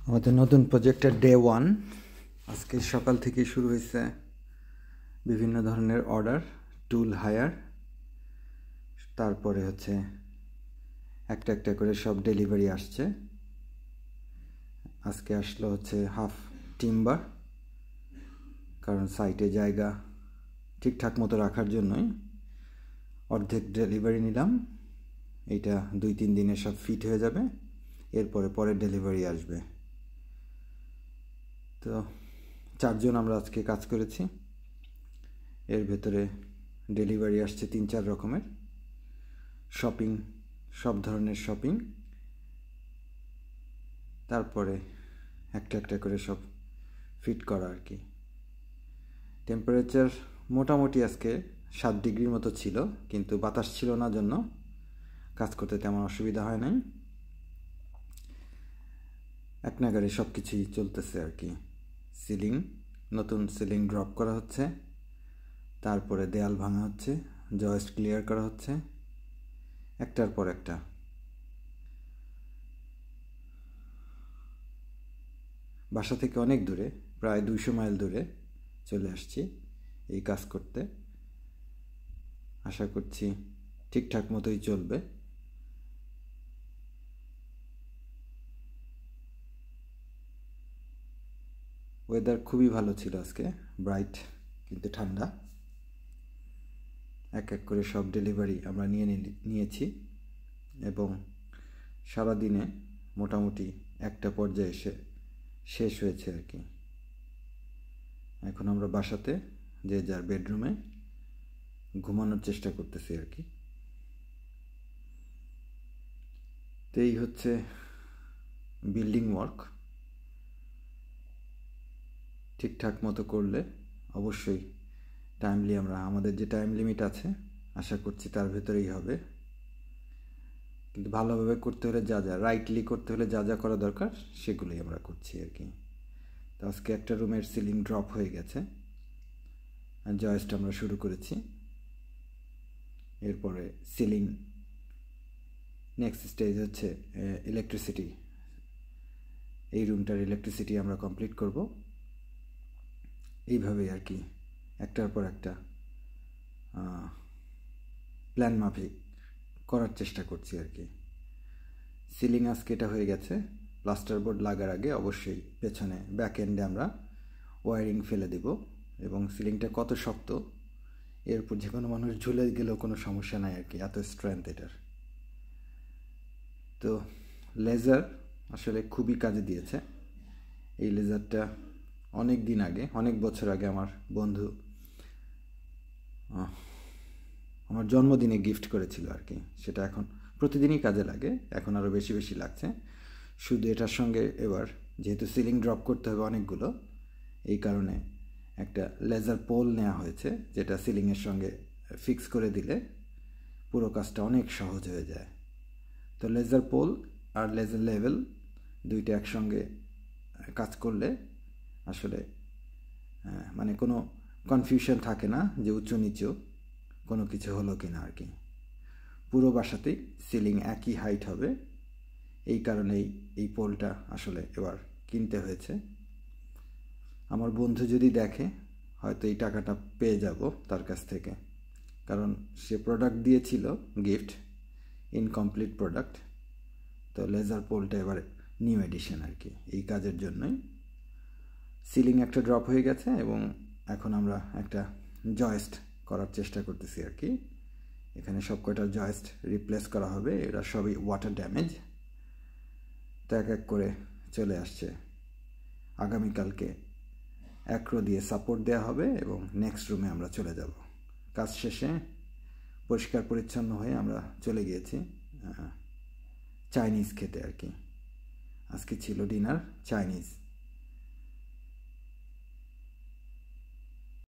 আমাদের নতুন প্রজেক্টের ডে 1 আজকে সকাল থেকে শুরু হয়েছে। বিভিন্ন ধরনের অর্ডার, টুল হায়ার, তারপরে হচ্ছে একটা একটা করে সব ডেলিভারি আসছে। আজকে আসলো হচ্ছে হাফ টিম্বার, কারণ সাইটে জায়গা ঠিকঠাক মতো রাখার জন্যই অর্ধেক ডেলিভারি নিলাম। এইটা 2-3 দিনে সব ফিট হয়ে যাবে, এরপরে পরের ডেলিভারি আসবে। তো 4 জন আমরা আজকে কাজ করেছি। এর ভেতরে ডেলিভারি আসছে 3-4 রকমের শপিং, সব ধরনের শপিং, তারপরে একটা একটা করে সব ফিট করা আর কি। টেম্পারেচার মোটামুটি আজকে 7 ডিগ্রির মতো ছিল, কিন্তু বাতাস ছিল না জন্য কাজ করতে তেমন অসুবিধা হয় নাই। এক নাগারে সব কিছুই চলতেছে আর কি। সিলিং, নতুন সিলিং ড্রপ করা হচ্ছে, তারপরে দেয়াল ভাঙা হচ্ছে, জয়েস্ট ক্লিয়ার করা হচ্ছে, একটার পর একটা। বাসা থেকে অনেক দূরে, প্রায় 200 মাইল দূরে চলে আসছি এই কাজ করতে। আশা করছি ঠিকঠাক মতোই চলবে। ওয়েদার খুবই ভালো ছিল আজকে, ব্রাইট কিন্তু ঠান্ডা। এক এক করে সব ডেলিভারি আমরা নিয়েছি এবং সারাদিনে মোটামুটি একটা পর্যায়ে এসে শেষ হয়েছে আর কি। এখন আমরা বাসাতে যে যার বেডরুমে ঘুমানোর চেষ্টা করতেছি আর কি। তো এই হচ্ছে বিল্ডিং ওয়ার্ক। ঠিকঠাক মতো করলে অবশ্যই টাইমলি, আমাদের যে টাইম লিমিট আছে আশা করছি তার ভেতরেই হবে। কিন্তু ভালোভাবে করতে হলে রাইটলি করতে হলে যা যা করা দরকার সেগুলোই আমরা করছি আর কি। তো আজকে একটা রুমের সিলিং ড্রপ হয়ে গেছে, জয়েস্ট আমরা শুরু করেছি। এরপরে সিলিং, নেক্সট স্টেজ হচ্ছে ইলেকট্রিসিটি। এই রুমটার ইলেকট্রিসিটি আমরা কমপ্লিট করব। এইভাবেই আর কি একটার পর একটা প্ল্যান মাফিক করার চেষ্টা করছি আর কি। সিলিং আজকে এটা হয়ে গেছে। প্লাস্টার বোর্ড লাগার আগে অবশ্যই পেছনে ব্যাক এন্ডে আমরা ওয়ারিং ফেলে দেব, এবং সিলিংটা কত শক্ত, এর উপর যে কোনো মানুষ ঝুলে গেলেও কোনো সমস্যা নাই আর কি, এত স্ট্রেংথ এটার। তো লেজার আসলে খুবই কাজে দিয়েছে। এই লেজারটা অনেক দিন আগে, অনেক বছর আগে আমার বন্ধু আমার জন্মদিনে গিফট করেছিল আর কি। সেটা এখন প্রতিদিনই কাজে লাগে, এখন আরও বেশি বেশি লাগছে। শুধু এটার সঙ্গে এবার যেহেতু সিলিং ড্রপ করতে হবে অনেকগুলো, এই কারণে একটা লেজার পোল নেওয়া হয়েছে, যেটা সিলিংয়ের সঙ্গে ফিক্স করে দিলে পুরো কাজটা অনেক সহজ হয়ে যায়। তো লেজার পোল আর লেজার লেভেল দুইটা একসঙ্গে কাজ করলে আসলে মানে কোনো কনফিউশন থাকে না যে উঁচু নিচু কোনো কিছু হলো কিনা আর কি। পুরো বাসাতেই সিলিং একই হাইট হবে, এই কারণেই এই পোলটা আসলে এবার কিনতে হয়েছে। আমার বন্ধু যদি দেখে হয়তো এই টাকাটা পেয়ে যাব তার কাছ থেকে, কারণ সে প্রোডাক্ট দিয়েছিল গিফট, ইনকমপ্লিট প্রোডাক্ট। তো লেজার পোলটা এবার নিউ এডিশন আর কি, এই কাজের জন্যই। সিলিং একটা ড্রপ হয়ে গেছে এবং এখন আমরা একটা জয়েস্ট করার চেষ্টা করতেছি আর কি। এখানে সব কয়টা জয়েস্ট রিপ্লেস করা হবে, এরা সবই ওয়াটার ড্যামেজ। তো এক এক করে চলে আসছে। আগামীকালকে অ্যাক্রো দিয়ে সাপোর্ট দেওয়া হবে এবং নেক্সট রুমে আমরা চলে যাব। কাজ শেষে পরিষ্কার পরিচ্ছন্ন হয়ে আমরা চলে গিয়েছি চাইনিজ খেতে আর কি। আজকে ছিল ডিনার চাইনিজ।